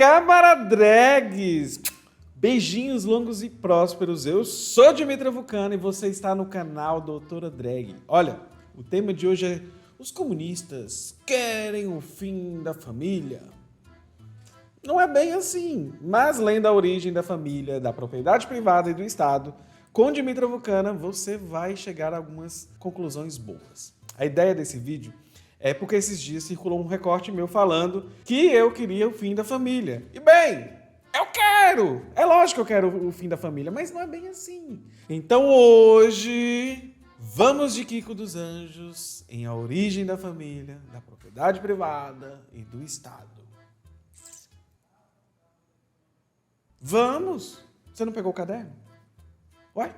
Camaradregues! Beijinhos longos e prósperos, eu sou Dimitra Vulcano e você está no canal Doutora Drag. Olha, o tema de hoje é: os comunistas querem o fim da família? Não é bem assim, mas lendo a origem da família, da propriedade privada e do Estado, com Dimitra Vulcana você vai chegar a algumas conclusões boas. A ideia desse vídeo é porque esses dias circulou um recorte meu falando que eu queria o fim da família. E bem, eu quero! É lógico que eu quero o fim da família, mas não é bem assim. Então hoje, vamos de Kiko dos Anjos em A Origem da Família, da Propriedade Privada e do Estado. Vamos! Você não pegou o caderno? Ué?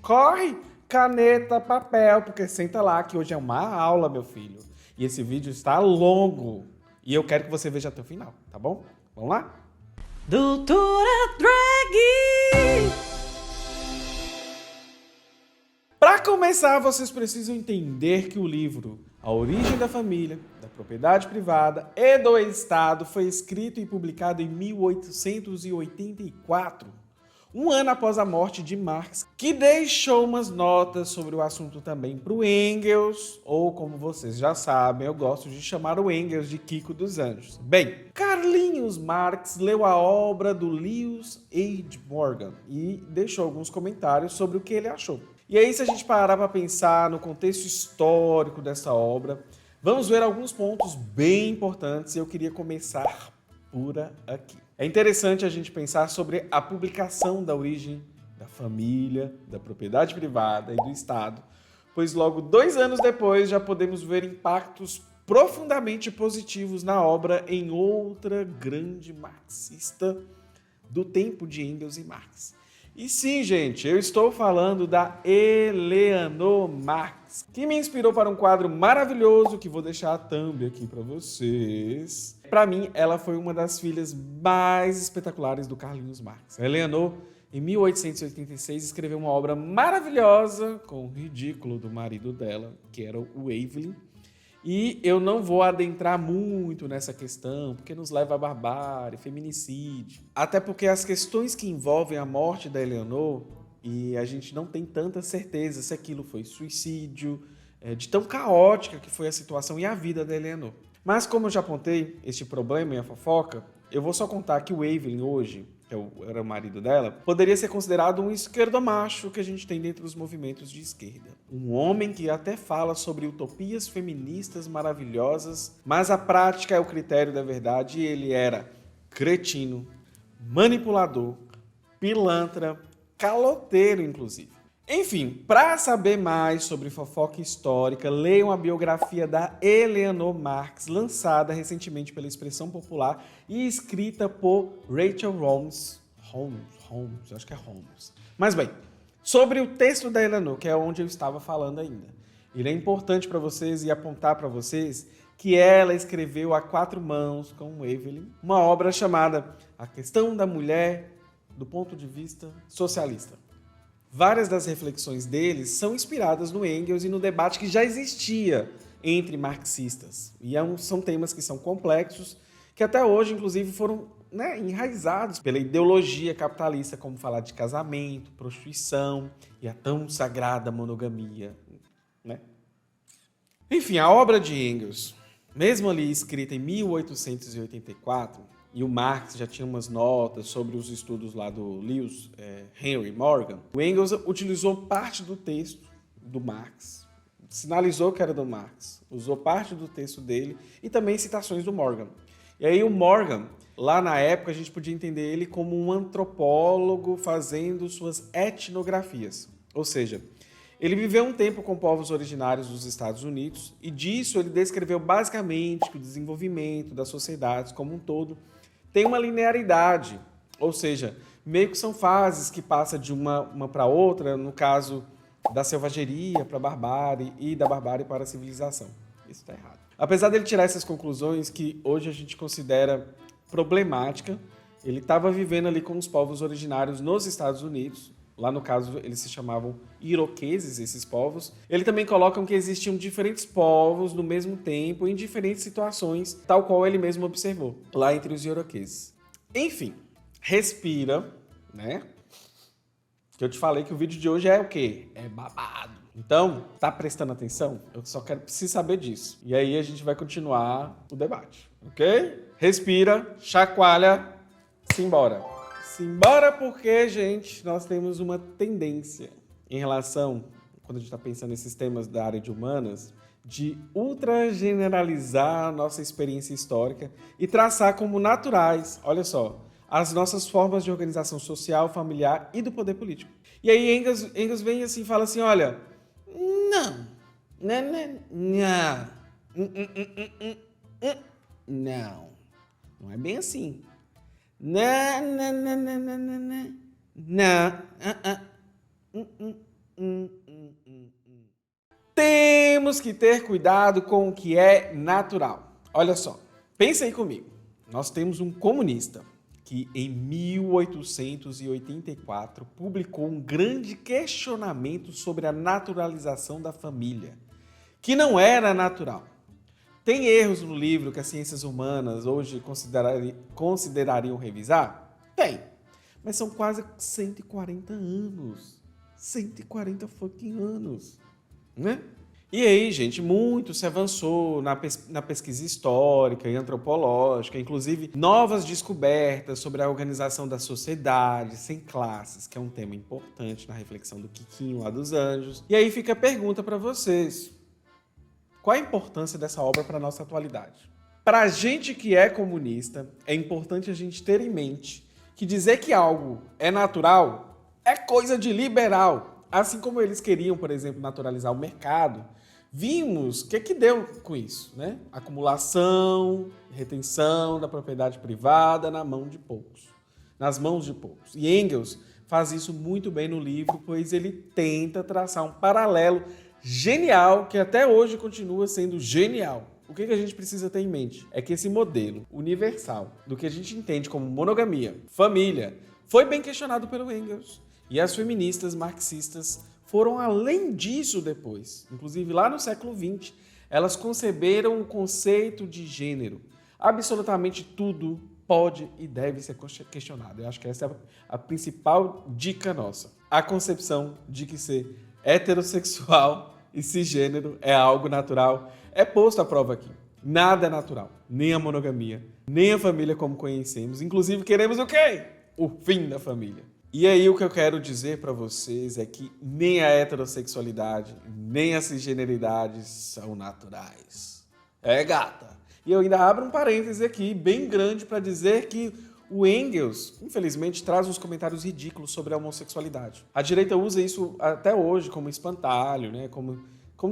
Corre! Caneta, papel, porque senta lá que hoje é uma aula, meu filho. E esse vídeo está longo. E eu quero que você veja até o final, tá bom? Vamos lá? Doutora Drag! Para começar, vocês precisam entender que o livro A Origem da Família, da Propriedade Privada e do Estado foi escrito e publicado em 1884. Um ano após a morte de Marx, que deixou umas notas sobre o assunto também para o Engels, ou como vocês já sabem, eu gosto de chamar o Engels de Kiko dos Anjos. Bem, Carlinhos Marx leu a obra do Lewis H. Morgan e deixou alguns comentários sobre o que ele achou. E aí, se a gente parar para pensar no contexto histórico dessa obra, vamos ver alguns pontos bem importantes e eu queria começar por aqui. É interessante a gente pensar sobre a publicação da origem da família, da propriedade privada e do Estado, pois logo 2 anos depois já podemos ver impactos profundamente positivos na obra em outra grande marxista do tempo de Engels e Marx. E sim, gente, eu estou falando da Eleanor Marx, que me inspirou para um quadro maravilhoso que vou deixar a thumb aqui para vocês. Para mim, ela foi uma das filhas mais espetaculares do Carlinhos Marx. A Eleanor, em 1886, escreveu uma obra maravilhosa com o ridículo do marido dela, que era o Evelyn. E eu não vou adentrar muito nessa questão, porque nos leva a barbárie, feminicídio. Até porque as questões que envolvem a morte da Eleanor, e a gente não tem tanta certeza se aquilo foi suicídio, de tão caótica que foi a situação e a vida da Eleanor. Mas como eu já apontei este problema e a fofoca, eu vou só contar que o Evelyn hoje, que era o marido dela, poderia ser considerado um esquerdomacho que a gente tem dentro dos movimentos de esquerda. Um homem que até fala sobre utopias feministas maravilhosas, mas a prática é o critério da verdade e ele era cretino, manipulador, pilantra, caloteiro, inclusive. Enfim, para saber mais sobre fofoca histórica, leiam a biografia da Eleanor Marx, lançada recentemente pela Expressão Popular e escrita por Rachel Holmes, acho que é Holmes. Mas bem, sobre o texto da Eleanor, que é onde eu estava falando ainda. Ele é importante para vocês e apontar para vocês que ela escreveu a 4 mãos com Evelyn, uma obra chamada A Questão da Mulher do Ponto de Vista Socialista. Várias das reflexões deles são inspiradas no Engels e no debate que já existia entre marxistas. E são temas que são complexos, que até hoje, inclusive, foram enraizados pela ideologia capitalista, como falar de casamento, prostituição e a tão sagrada monogamia. Enfim, a obra de Engels, mesmo ali escrita em 1884, e o Marx já tinha umas notas sobre os estudos lá do Lewis Henry Morgan, o Engels utilizou parte do texto do Marx, sinalizou que era do Marx, usou parte do texto dele e também citações do Morgan. E aí o Morgan, lá na época, a gente podia entender ele como um antropólogo fazendo suas etnografias. Ou seja, ele viveu um tempo com povos originários dos Estados Unidos e disso ele descreveu basicamente que o desenvolvimento das sociedades como um todo tem uma linearidade, ou seja, meio que são fases que passam de uma para outra, no caso da selvageria para a barbárie e da barbárie para a civilização. Isso está errado. Apesar dele tirar essas conclusões que hoje a gente considera problemática, ele estava vivendo ali com os povos originários nos Estados Unidos, Lá no caso, eles se chamavam iroqueses, esses povos. Ele também coloca que existiam diferentes povos no mesmo tempo, em diferentes situações, tal qual ele mesmo observou, lá entre os iroqueses. Enfim, respira, né? Que eu te falei que o vídeo de hoje é o quê? É babado. Então, tá prestando atenção? Eu só preciso saber disso. E aí a gente vai continuar o debate, ok? Respira, chacoalha, simbora. Simbora porque, gente, nós temos uma tendência em relação, quando a gente está pensando nesses temas da área de humanas, de ultra generalizar a nossa experiência histórica e traçar como naturais, olha só, as nossas formas de organização social, familiar e do poder político. E aí Engels vem assim e fala assim, olha, não é bem assim. Temos que ter cuidado com o que é natural. Olha só, pensa aí comigo. Nós temos um comunista que em 1884 publicou um grande questionamento sobre a naturalização da família, que não era natural. Tem erros no livro que as ciências humanas hoje considerariam revisar? Tem. Mas são quase 140 anos. 140 fucking anos. Né? E aí, gente, muito se avançou na pesquisa histórica e antropológica, inclusive novas descobertas sobre a organização da sociedade sem classes, que é um tema importante na reflexão do Quiquinho lá dos Anjos. E aí fica a pergunta para vocês. Qual a importância dessa obra para a nossa atualidade? Para a gente que é comunista, é importante a gente ter em mente que dizer que algo é natural é coisa de liberal. Assim como eles queriam, por exemplo, naturalizar o mercado, vimos o que deu com isso, né? Acumulação, retenção da propriedade privada nas mãos de poucos. E Engels faz isso muito bem no livro, pois ele tenta traçar um paralelo genial, que até hoje continua sendo genial. O que a gente precisa ter em mente é que esse modelo universal do que a gente entende como monogamia, família, foi bem questionado pelo Engels. E as feministas marxistas foram além disso depois. Inclusive, lá no século XX, elas conceberam o conceito de gênero. Absolutamente tudo pode e deve ser questionado. Eu acho que essa é a principal dica nossa. A concepção de que ser heterossexual e cisgênero é algo natural é posto à prova aqui. Nada é natural. Nem a monogamia, nem a família como conhecemos. Inclusive, queremos o quê? O fim da família. E aí o que eu quero dizer para vocês é que nem a heterossexualidade, nem a cisgeneridade são naturais. É, gata. E eu ainda abro um parêntese aqui, bem grande, para dizer que o Engels, infelizmente, traz uns comentários ridículos sobre a homossexualidade. A direita usa isso até hoje como espantalho, né? Como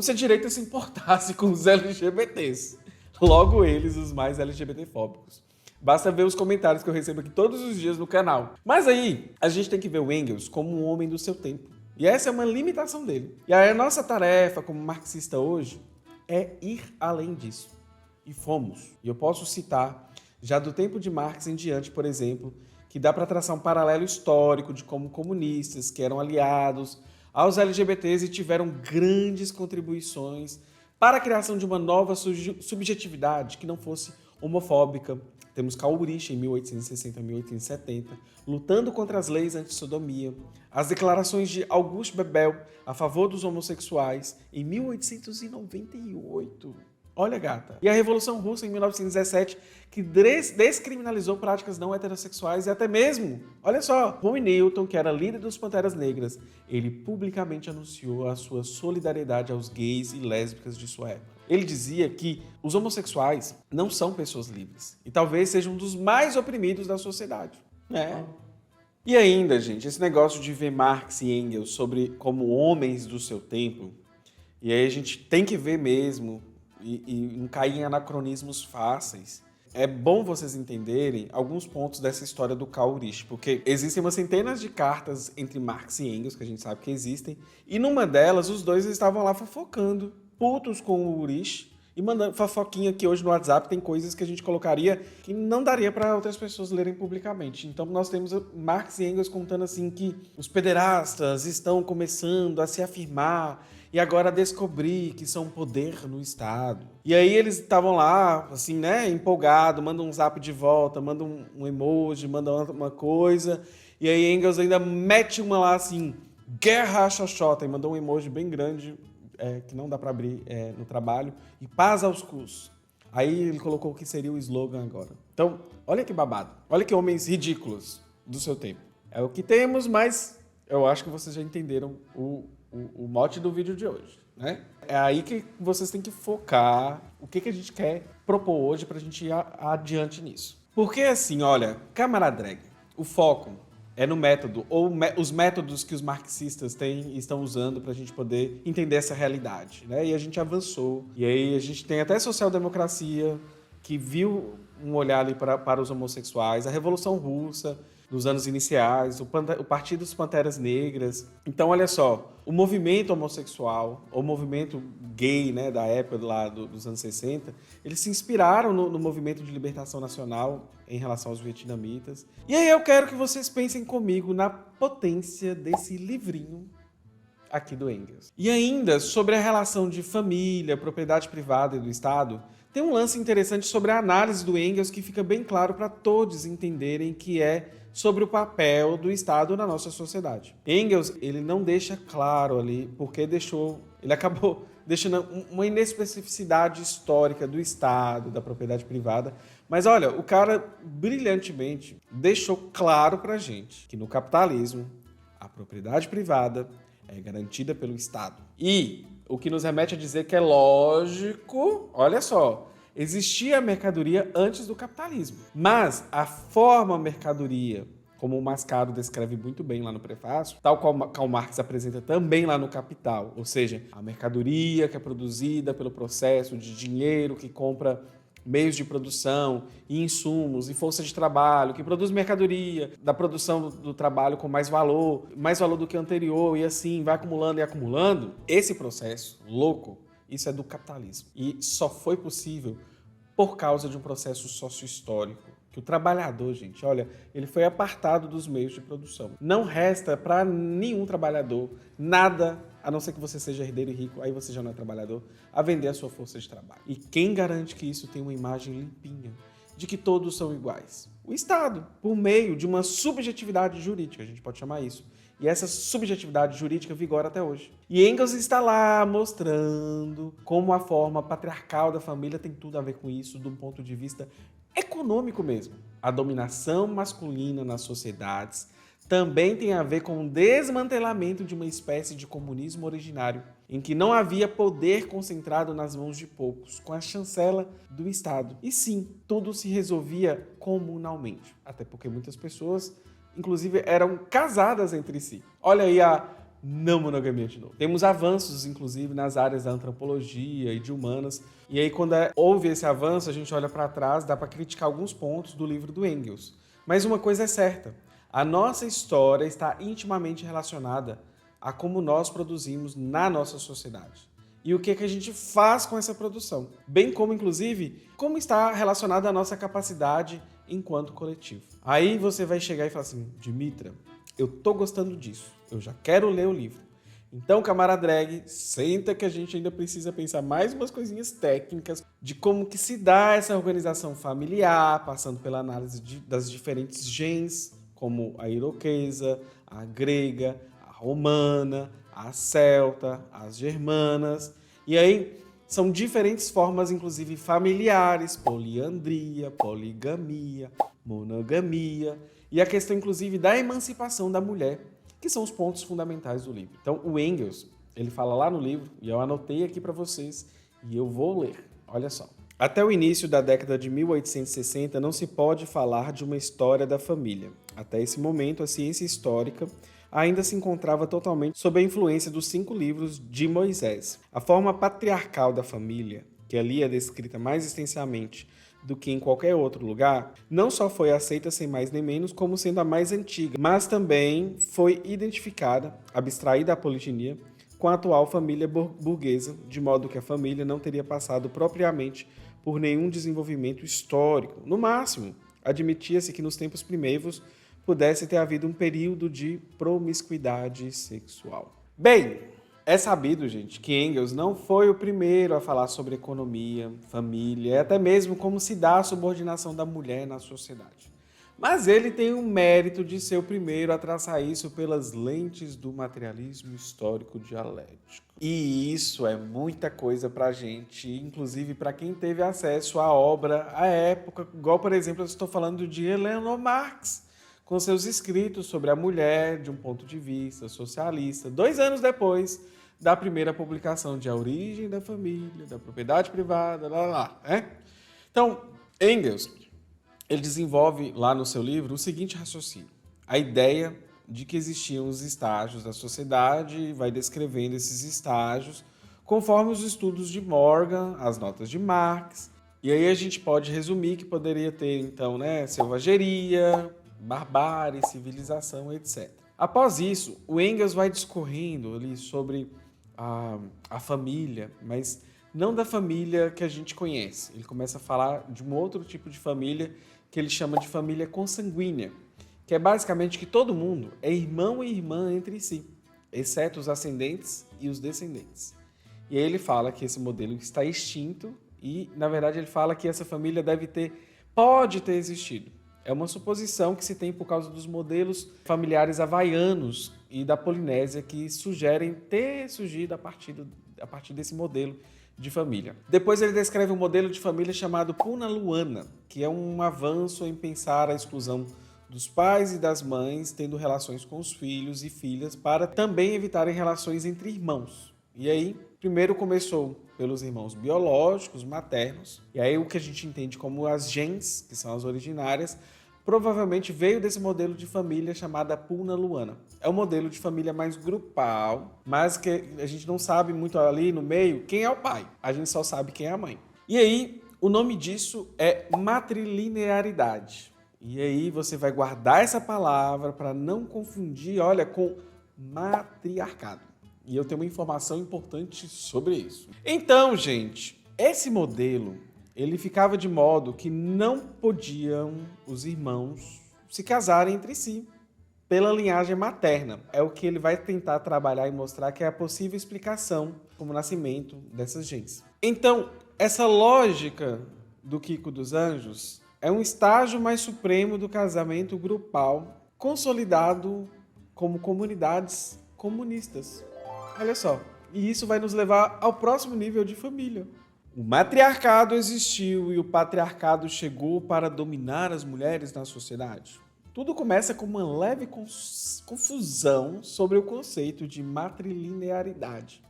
se a direita se importasse com os LGBTs. Logo eles, os mais LGBTfóbicos. Basta ver os comentários que eu recebo aqui todos os dias no canal. Mas aí, a gente tem que ver o Engels como um homem do seu tempo. E essa é uma limitação dele. E aí a nossa tarefa como marxista hoje é ir além disso. E fomos. E eu posso citar, já do tempo de Marx em diante, por exemplo, que dá para traçar um paralelo histórico de como comunistas, que eram aliados aos LGBTs e tiveram grandes contribuições para a criação de uma nova subjetividade que não fosse homofóbica. Temos Karl Urich, em 1860 a 1870, lutando contra as leis anti-sodomia. As declarações de August Bebel a favor dos homossexuais, em 1898. Olha, gata. E a Revolução Russa, em 1917, que descriminalizou práticas não heterossexuais e até mesmo, olha só, Rony Newton, que era líder dos Panteras Negras, ele publicamente anunciou a sua solidariedade aos gays e lésbicas de sua época. Ele dizia que os homossexuais não são pessoas livres e talvez sejam um dos mais oprimidos da sociedade. E ainda, gente, esse negócio de ver Marx e Engels como homens do seu tempo, e aí a gente tem que ver mesmo e não cair em anacronismos fáceis. É bom vocês entenderem alguns pontos dessa história do Karl Urich, porque existem umas centenas de cartas entre Marx e Engels, que a gente sabe que existem, e numa delas os dois estavam lá fofocando, putos com o Urich, e mandando fofoquinha que hoje no WhatsApp tem coisas que a gente colocaria que não daria para outras pessoas lerem publicamente. Então nós temos Marx e Engels contando assim que os pederastas estão começando a se afirmar e agora descobrir que são um poder no Estado. E aí eles estavam lá, assim, né, empolgado, mandam um zap de volta, mandam um emoji, mandam uma coisa, e aí Engels ainda mete uma lá assim, guerra à xoxota, e mandou um emoji bem grande, que não dá para abrir no trabalho, e paz aos cus. Aí ele colocou o que seria o slogan agora. Então, olha que babado, olha que homens ridículos do seu tempo. É o que temos, mas eu acho que vocês já entenderam o mote do vídeo de hoje, né? É aí que vocês têm que focar o que a gente quer propor hoje pra gente ir adiante nisso. Porque assim, olha, Câmara Drag, o foco é no método, ou os métodos que os marxistas estão usando pra gente poder entender essa realidade, né? E a gente avançou, e aí a gente tem até social-democracia, que viu um olhar ali para os homossexuais, a Revolução Russa, nos anos iniciais, o Partido dos Panteras Negras. Então, olha só, o movimento homossexual, o movimento gay, né, da época lá dos anos 60, eles se inspiraram no movimento de libertação nacional em relação aos vietnamitas. E aí eu quero que vocês pensem comigo na potência desse livrinho aqui do Engels. E ainda, sobre a relação de família, propriedade privada e do Estado, tem um lance interessante sobre a análise do Engels que fica bem claro para todos entenderem que é sobre o papel do Estado na nossa sociedade. Engels, ele não deixa claro ali, porque ele acabou deixando uma inespecificidade histórica do Estado, da propriedade privada. Mas olha, o cara brilhantemente deixou claro pra gente que no capitalismo a propriedade privada é garantida pelo Estado. E o que nos remete a dizer que é lógico, olha só, existia a mercadoria antes do capitalismo. Mas a forma mercadoria, como o Mascaro descreve muito bem lá no prefácio, tal qual Karl Marx apresenta também lá no Capital, ou seja, a mercadoria que é produzida pelo processo de dinheiro que compra meios de produção e insumos e força de trabalho, que produz mercadoria, da produção do trabalho com mais valor do que o anterior, e assim vai acumulando e acumulando. Esse processo louco, isso é do capitalismo. E só foi possível por causa de um processo sócio-histórico. Que o trabalhador, gente, olha, ele foi apartado dos meios de produção. Não resta para nenhum trabalhador nada, a não ser que você seja herdeiro e rico, aí você já não é trabalhador, a vender a sua força de trabalho. E quem garante que isso tem uma imagem limpinha, de que todos são iguais? O Estado, por meio de uma subjetividade jurídica, a gente pode chamar isso. E essa subjetividade jurídica vigora até hoje. E Engels está lá mostrando como a forma patriarcal da família tem tudo a ver com isso, de um ponto de vista econômico mesmo. A dominação masculina nas sociedades também tem a ver com o desmantelamento de uma espécie de comunismo originário, em que não havia poder concentrado nas mãos de poucos, com a chancela do Estado. E sim, tudo se resolvia comunalmente, até porque muitas pessoas, inclusive, eram casadas entre si. Olha aí a não monogamia de novo. Temos avanços, inclusive, nas áreas da antropologia e de humanas. E aí, quando houve esse avanço, a gente olha para trás, dá para criticar alguns pontos do livro do Engels. Mas uma coisa é certa, a nossa história está intimamente relacionada a como nós produzimos na nossa sociedade. E o que a gente faz com essa produção. Bem como, inclusive, como está relacionada a nossa capacidade enquanto coletivo. Aí você vai chegar e falar assim, Dimitra, eu tô gostando disso, eu já quero ler o livro. Então, camarada drag, senta que a gente ainda precisa pensar mais umas coisinhas técnicas de como que se dá essa organização familiar, passando pela análise das diferentes gens, como a iroquesa, a grega, a romana, a celta, as germanas. E aí são diferentes formas, inclusive familiares, poliandria, poligamia, monogamia, e a questão, inclusive, da emancipação da mulher, que são os pontos fundamentais do livro. Então, o Engels, ele fala lá no livro, e eu anotei aqui para vocês, e eu vou ler. Olha só. Até o início da década de 1860, não se pode falar de uma história da família. Até esse momento, a ciência histórica ainda se encontrava totalmente sob a influência dos 5 livros de Moisés. A forma patriarcal da família, que ali é descrita mais extensamente do que em qualquer outro lugar, não só foi aceita sem mais nem menos como sendo a mais antiga, mas também foi identificada, abstraída a poliginia, com a atual família burguesa, de modo que a família não teria passado propriamente por nenhum desenvolvimento histórico. No máximo, admitia-se que nos tempos primeiros pudesse ter havido um período de promiscuidade sexual. Bem, é sabido, gente, que Engels não foi o primeiro a falar sobre economia, família e até mesmo como se dá a subordinação da mulher na sociedade. Mas ele tem o mérito de ser o primeiro a traçar isso pelas lentes do materialismo histórico dialético. E isso é muita coisa pra gente, inclusive para quem teve acesso à obra à época, igual, por exemplo, eu estou falando de Eleanor Marx, com seus escritos sobre a mulher de um ponto de vista socialista, 2 anos depois da primeira publicação de A Origem da Família, da Propriedade Privada, né? Então, Engels, ele desenvolve lá no seu livro o seguinte raciocínio: a ideia de que existiam os estágios da sociedade, vai descrevendo esses estágios conforme os estudos de Morgan, as notas de Marx, e aí a gente pode resumir que poderia ter, então, selvageria, barbárie, civilização, etc. Após isso, o Engels vai discorrendo ali sobre a família, mas não da família que a gente conhece. Ele começa a falar de um outro tipo de família que ele chama de família consanguínea, que é basicamente que todo mundo é irmão e irmã entre si, exceto os ascendentes e os descendentes. E aí ele fala que esse modelo está extinto e, na verdade, ele fala que essa família pode ter existido. É uma suposição que se tem por causa dos modelos familiares havaianos e da Polinésia que sugerem ter surgido a partir desse modelo de família. Depois ele descreve um modelo de família chamado Punaluana, que é um avanço em pensar a exclusão dos pais e das mães tendo relações com os filhos e filhas para também evitarem relações entre irmãos. E aí, primeiro começou pelos irmãos biológicos, maternos, e aí o que a gente entende como as gens, que são as originárias, provavelmente veio desse modelo de família chamada Punaluana. É um modelo de família mais grupal, mas que a gente não sabe muito ali no meio quem é o pai. A gente só sabe quem é a mãe. E aí, o nome disso é matrilinearidade. E aí você vai guardar essa palavra para não confundir, com matriarcado. E eu tenho uma informação importante sobre isso. Então, gente, esse modelo ele ficava de modo que não podiam os irmãos se casarem entre si pela linhagem materna. É o que ele vai tentar trabalhar e mostrar que é a possível explicação como o nascimento dessas gens. Então, essa lógica do Quico dos Anjos é um estágio mais supremo do casamento grupal consolidado como comunidades comunistas. Olha só, e isso vai nos levar ao próximo nível de família. O matriarcado existiu e o patriarcado chegou para dominar as mulheres na sociedade. Tudo começa com uma leve confusão sobre o conceito de matrilinearidade.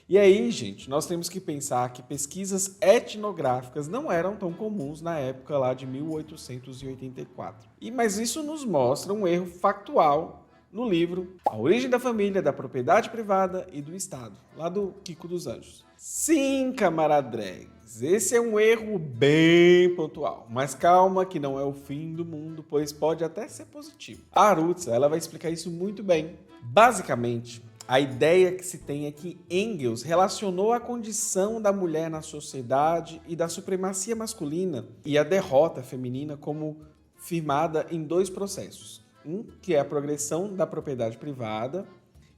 E aí, gente, nós temos que pensar que pesquisas etnográficas não eram tão comuns na época lá de 1884. Mas isso nos mostra um erro factual no livro A Origem da Família, da Propriedade Privada e do Estado, lá do Quico dos Anjos. Sim, camaradregues, esse é um erro bem pontual, mas calma que não é o fim do mundo, pois pode até ser positivo. A Arutza, ela vai explicar isso muito bem. Basicamente, a ideia que se tem é que Engels relacionou a condição da mulher na sociedade e da supremacia masculina e a derrota feminina como firmada em 2 processos. Um, que é a progressão da propriedade privada,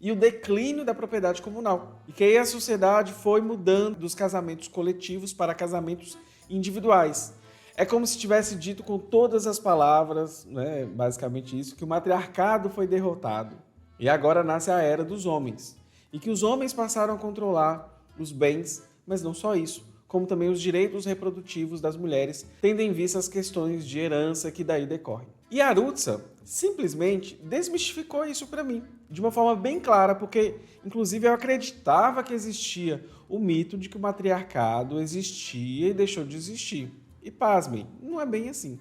e o declínio da propriedade comunal. E que aí a sociedade foi mudando dos casamentos coletivos para casamentos individuais. É como se tivesse dito com todas as palavras, basicamente isso, que o matriarcado foi derrotado. E agora nasce a era dos homens. E que os homens passaram a controlar os bens, mas não só isso, como também os direitos reprodutivos das mulheres, tendo em vista as questões de herança que daí decorrem. E Arutza simplesmente desmistificou isso para mim, de uma forma bem clara, porque, inclusive, eu acreditava que existia o mito de que o matriarcado existia e deixou de existir. E pasmem, não é bem assim.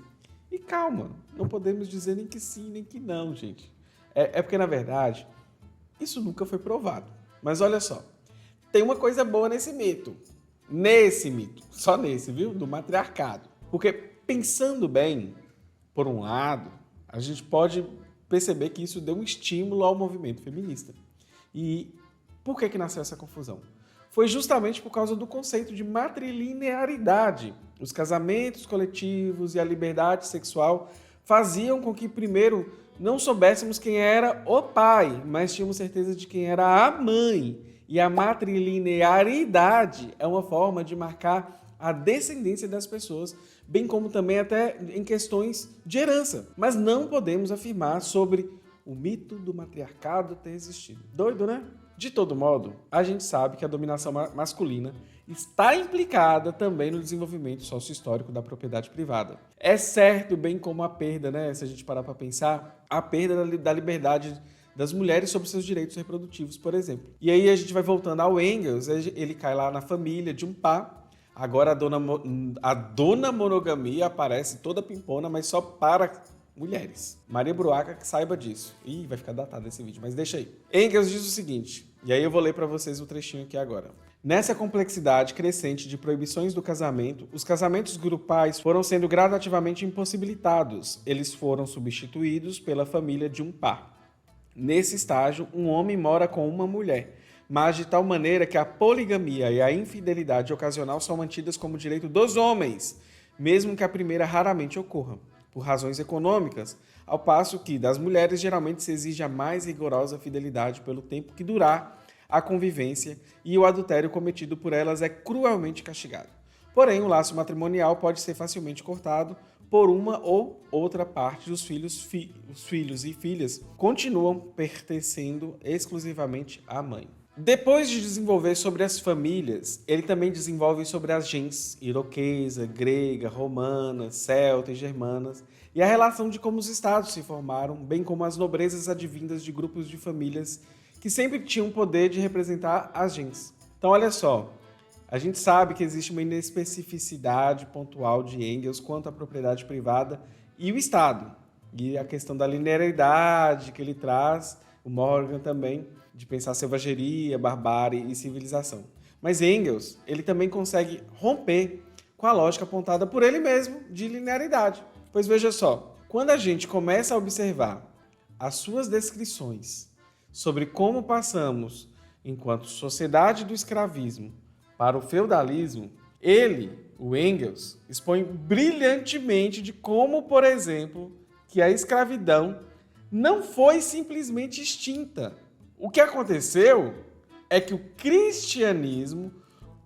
E calma, não podemos dizer nem que sim, nem que não, gente. É porque, na verdade, isso nunca foi provado. Mas olha só, tem uma coisa boa nesse mito. Nesse mito, só nesse, viu? Do matriarcado. Porque, pensando bem, por um lado, a gente pode perceber que isso deu um estímulo ao movimento feminista. E Por que nasceu essa confusão? Foi justamente por causa do conceito de matrilinearidade. Os casamentos coletivos e a liberdade sexual faziam com que, primeiro, não soubéssemos quem era o pai, mas tínhamos certeza de quem era a mãe. E a matrilinearidade é uma forma de marcar a descendência das pessoas, bem como também até em questões de herança. Mas não podemos afirmar sobre o mito do matriarcado ter existido. Doido, né? De todo modo, a gente sabe que a dominação masculina está implicada também no desenvolvimento sócio-histórico da propriedade privada. É certo, bem como a perda, né? Se a gente parar para pensar, a perda da liberdade das mulheres sobre seus direitos reprodutivos, por exemplo. E aí a gente vai voltando ao Engels, ele cai lá na família de um par. Agora a dona monogamia aparece toda pimpona, mas só para mulheres. Maria Bruaca que saiba disso. Ih, vai ficar datado esse vídeo, mas deixa aí. Engels diz o seguinte, e aí eu vou ler para vocês o trechinho aqui agora. Nessa complexidade crescente de proibições do casamento, os casamentos grupais foram sendo gradativamente impossibilitados. Eles foram substituídos pela família de um par. Nesse estágio, um homem mora com uma mulher, mas de tal maneira que a poligamia e a infidelidade ocasional são mantidas como direito dos homens, mesmo que a primeira raramente ocorra, por razões econômicas, ao passo que das mulheres geralmente se exige a mais rigorosa fidelidade pelo tempo que durar a convivência e o adultério cometido por elas é cruelmente castigado. Porém, o laço matrimonial pode ser facilmente cortado por uma ou outra parte dos filhos e filhas continuam pertencendo exclusivamente à mãe. Depois de desenvolver sobre as famílias, ele também desenvolve sobre as gens, iroquesa, grega, romana, celta e germanas, e a relação de como os estados se formaram, bem como as nobrezas advindas de grupos de famílias que sempre tinham o poder de representar as gens. Então, olha só, a gente sabe que existe uma inespecificidade pontual de Engels quanto à propriedade privada e o Estado, e a questão da linearidade que ele traz, o Morgan também, de pensar selvageria, barbárie e civilização. Mas Engels, ele também consegue romper com a lógica apontada por ele mesmo de linearidade. Pois veja só, quando a gente começa a observar as suas descrições sobre como passamos, enquanto sociedade do escravismo, para o feudalismo, ele, o Engels, expõe brilhantemente de como, por exemplo, que a escravidão não foi simplesmente extinta. O que aconteceu é que o cristianismo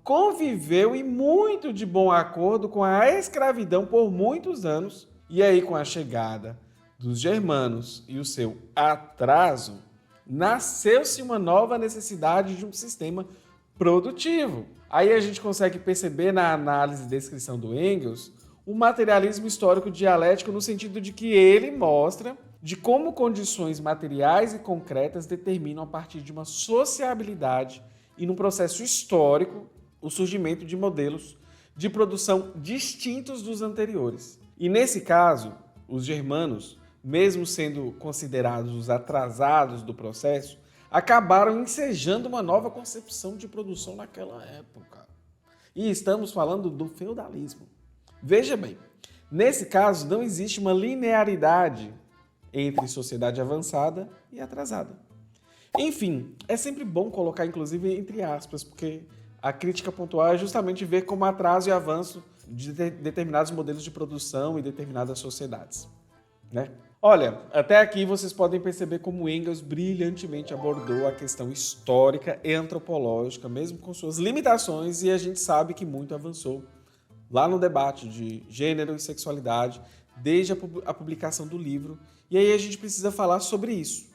conviveu em muito de bom acordo com a escravidão por muitos anos, e aí com a chegada dos germanos e o seu atraso, nasceu-se uma nova necessidade de um sistema produtivo. Aí a gente consegue perceber na análise e descrição do Engels o materialismo histórico dialético no sentido de que ele mostra de como condições materiais e concretas determinam a partir de uma sociabilidade e num processo histórico o surgimento de modelos de produção distintos dos anteriores. E nesse caso, os germanos, mesmo sendo considerados os atrasados do processo, acabaram ensejando uma nova concepção de produção naquela época. E estamos falando do feudalismo. Veja bem, nesse caso não existe uma linearidade entre sociedade avançada e atrasada. Enfim, é sempre bom colocar, inclusive, entre aspas, porque a crítica pontual é justamente ver como atraso e avanço de determinados modelos de produção e determinadas sociedades, né? Olha, até aqui vocês podem perceber como Engels brilhantemente abordou a questão histórica e antropológica, mesmo com suas limitações, e a gente sabe que muito avançou lá no debate de gênero e sexualidade, desde a publicação do livro, e aí a gente precisa falar sobre isso.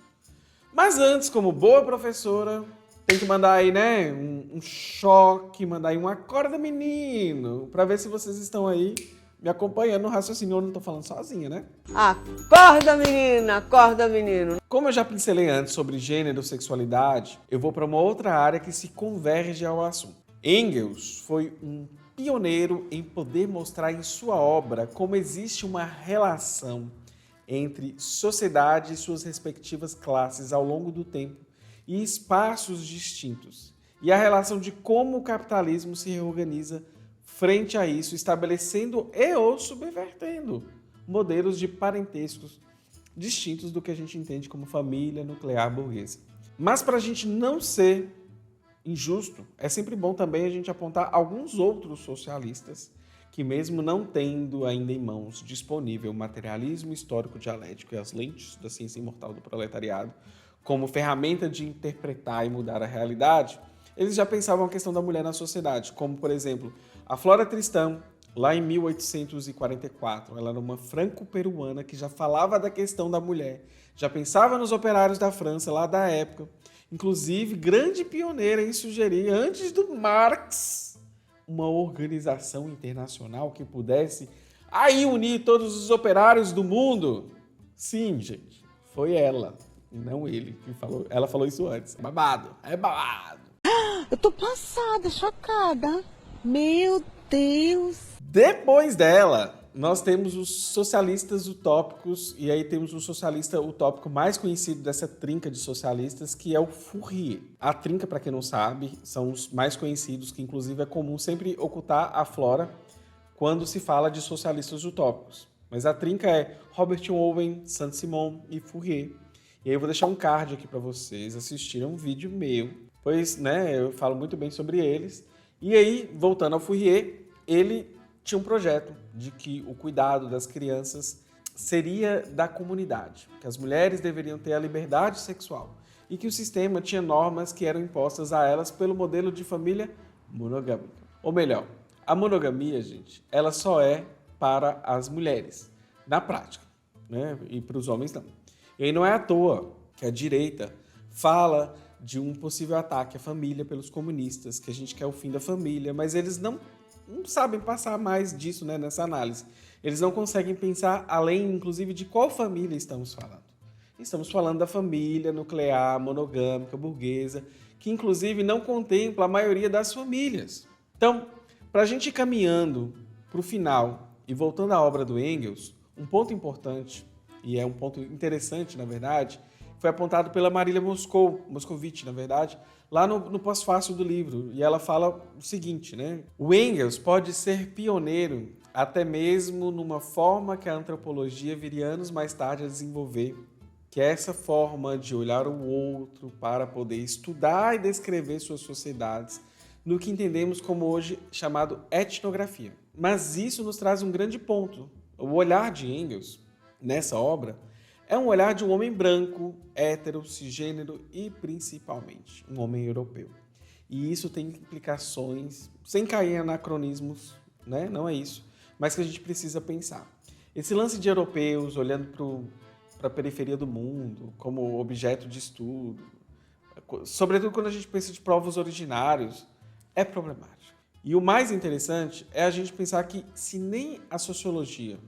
Mas antes, como boa professora, tem que mandar aí, né, um choque, mandar aí um acorda, menino, para ver se vocês estão aí me acompanhando no raciocínio. Eu não tô falando sozinha, né? Acorda, menina, acorda, menino. Como eu já pincelei antes sobre gênero e sexualidade, eu vou para uma outra área que se converge ao assunto. Engels foi um pioneiro em poder mostrar em sua obra como existe uma relação entre sociedade e suas respectivas classes ao longo do tempo e espaços distintos, e a relação de como o capitalismo se reorganiza frente a isso, estabelecendo e ou subvertendo modelos de parentescos distintos do que a gente entende como família nuclear burguesa. Mas para a gente não ser injusto, é sempre bom também a gente apontar alguns outros socialistas que, mesmo não tendo ainda em mãos disponível o materialismo histórico dialético e as lentes da ciência imortal do proletariado, como ferramenta de interpretar e mudar a realidade, eles já pensavam a questão da mulher na sociedade, como, por exemplo, a Flora Tristão, lá em 1844. Ela era uma franco-peruana que já falava da questão da mulher, já pensava nos operários da França lá da época, inclusive grande pioneira em sugerir, antes do Marx, uma organização internacional que pudesse aí unir todos os operários do mundo. Sim, gente, foi ela, não ele, que falou. Ela falou isso antes. É babado, é babado. Eu tô passada, chocada. Meu Deus. Depois dela, nós temos os socialistas utópicos, e aí temos o socialista utópico mais conhecido dessa trinca de socialistas, que é o Fourier. A trinca, para quem não sabe, são os mais conhecidos, que inclusive é comum sempre ocultar a Flora quando se fala de socialistas utópicos. Mas a trinca é Robert Owen, Saint-Simon e Fourier. E aí eu vou deixar um card aqui para vocês assistirem um vídeo meu, pois eu falo muito bem sobre eles. E aí, voltando ao Fourier, ele tinha um projeto de que o cuidado das crianças seria da comunidade, que as mulheres deveriam ter a liberdade sexual e que o sistema tinha normas que eram impostas a elas pelo modelo de família monogâmica. Ou melhor, a monogamia, gente, ela só é para as mulheres, na prática, e para os homens não. E aí não é à toa que a direita fala de um possível ataque à família pelos comunistas, que a gente quer o fim da família, mas eles não sabem passar mais disso, nessa análise. Eles não conseguem pensar além, inclusive, de qual família estamos falando. Estamos falando da família nuclear, monogâmica, burguesa, que inclusive não contempla a maioria das famílias. Então, para a gente ir caminhando para o final e voltando à obra do Engels, um ponto importante, e é um ponto interessante, na verdade, foi apontado pela Marília Moscovitch, na verdade, lá no pós-fácil do livro. E ela fala o seguinte, O Engels pode ser pioneiro até mesmo numa forma que a antropologia viria anos mais tarde a desenvolver, que é essa forma de olhar o outro para poder estudar e descrever suas sociedades no que entendemos como hoje chamado etnografia. Mas isso nos traz um grande ponto. O olhar de Engels, nessa obra, é um olhar de um homem branco, hétero, cisgênero e, principalmente, um homem europeu. E isso tem implicações, sem cair em anacronismos, não é isso, mas que a gente precisa pensar. Esse lance de europeus olhando para a periferia do mundo como objeto de estudo, sobretudo quando a gente pensa de povos originários, é problemático. E o mais interessante é a gente pensar que se nem a sociologia,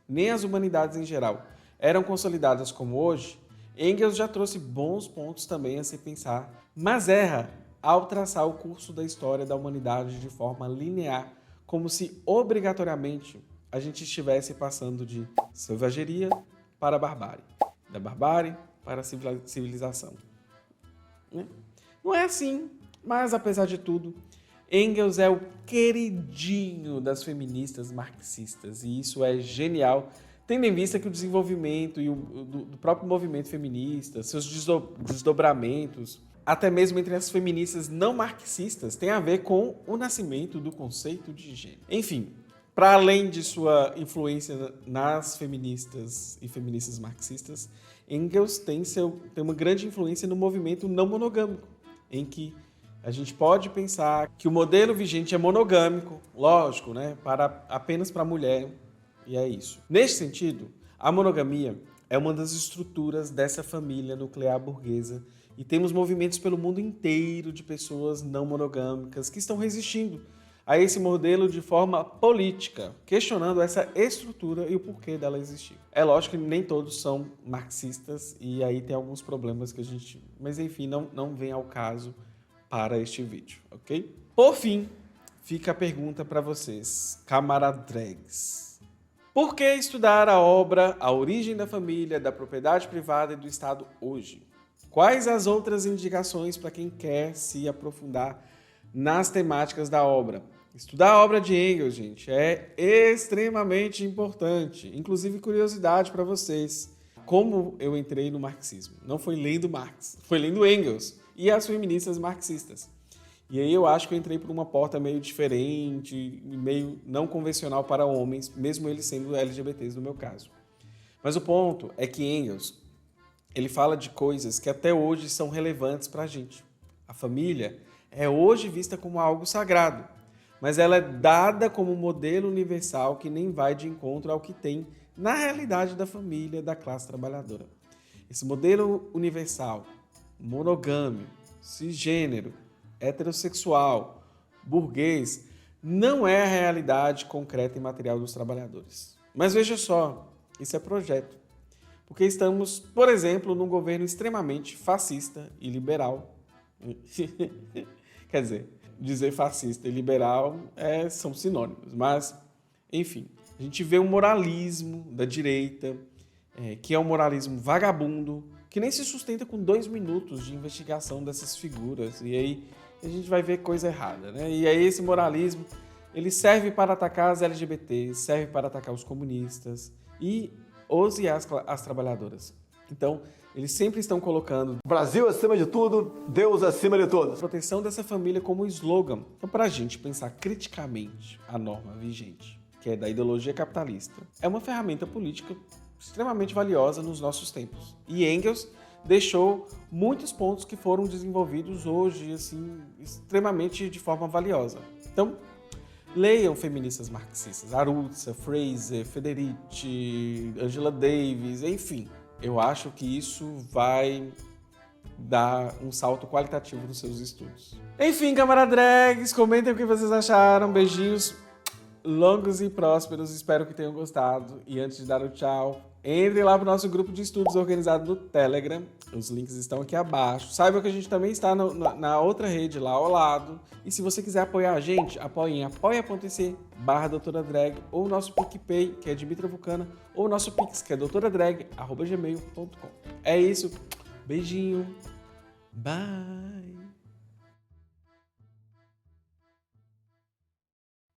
nem as humanidades em geral eram consolidadas como hoje, Engels já trouxe bons pontos também a se pensar, mas erra ao traçar o curso da história da humanidade de forma linear, como se obrigatoriamente a gente estivesse passando de selvageria para a barbárie, da barbárie para a civilização. Não é assim, mas apesar de tudo, Engels é o queridinho das feministas marxistas, e isso é genial, tendo em vista que o desenvolvimento e do próprio movimento feminista, seus desdobramentos, até mesmo entre as feministas não marxistas, tem a ver com o nascimento do conceito de gênero. Enfim, para além de sua influência nas feministas e feministas marxistas, Engels tem uma grande influência no movimento não monogâmico, em que a gente pode pensar que o modelo vigente é monogâmico, lógico, apenas para a mulher, e é isso. Neste sentido, a monogamia é uma das estruturas dessa família nuclear burguesa e temos movimentos pelo mundo inteiro de pessoas não monogâmicas que estão resistindo a esse modelo de forma política, questionando essa estrutura e o porquê dela existir. É lógico que nem todos são marxistas e aí tem alguns problemas que a gente... Mas enfim, não vem ao caso para este vídeo, ok? Por fim, fica a pergunta para vocês, camaradregues. Por que estudar a obra A Origem da Família, da Propriedade Privada e do Estado hoje? Quais as outras indicações para quem quer se aprofundar nas temáticas da obra? Estudar a obra de Engels, gente, é extremamente importante. Inclusive, curiosidade para vocês. Como eu entrei no marxismo? Não foi lendo Marx, foi lendo Engels e as feministas marxistas. E aí eu acho que eu entrei por uma porta meio diferente, meio não convencional para homens, mesmo eles sendo LGBTs no meu caso. Mas o ponto é que Engels, ele fala de coisas que até hoje são relevantes para a gente. A família é hoje vista como algo sagrado, mas ela é dada como um modelo universal que nem vai de encontro ao que tem na realidade da família da classe trabalhadora. Esse modelo universal, monogâmico, cisgênero, heterossexual, burguês, não é a realidade concreta e material dos trabalhadores. Mas veja só, isso é projeto. Porque estamos, por exemplo, num governo extremamente fascista e liberal. Quer dizer fascista e liberal são sinônimos, mas, enfim, a gente vê um moralismo da direita, que é um moralismo vagabundo, que nem se sustenta com 2 minutos de investigação dessas figuras, e aí a gente vai ver coisa errada, né? E aí esse moralismo, ele serve para atacar as LGBTs, serve para atacar os comunistas e as trabalhadoras. Então, eles sempre estão colocando Brasil acima de tudo, Deus acima de todos. a proteção dessa família como slogan. Então, para a gente pensar criticamente a norma vigente, que é da ideologia capitalista, é uma ferramenta política extremamente valiosa nos nossos tempos. E Engels deixou muitos pontos que foram desenvolvidos hoje, assim, extremamente de forma valiosa. Então, leiam feministas marxistas, Arutza, Fraser, Federici, Angela Davis, enfim. Eu acho que isso vai dar um salto qualitativo nos seus estudos. Enfim, camarada drags, comentem o que vocês acharam. Beijinhos longos e prósperos, espero que tenham gostado. E antes de dar o tchau, entre lá para o nosso grupo de estudos organizado no Telegram. Os links estão aqui abaixo. Saiba que a gente também está na outra rede lá ao lado. E se você quiser apoiar a gente, apoie em apoia.se/doutoradrag, ou o nosso PicPay, que é Dimitra Vulcana, ou o nosso Pix, que é doutoradrag@gmail.com. É isso. Beijinho. Bye.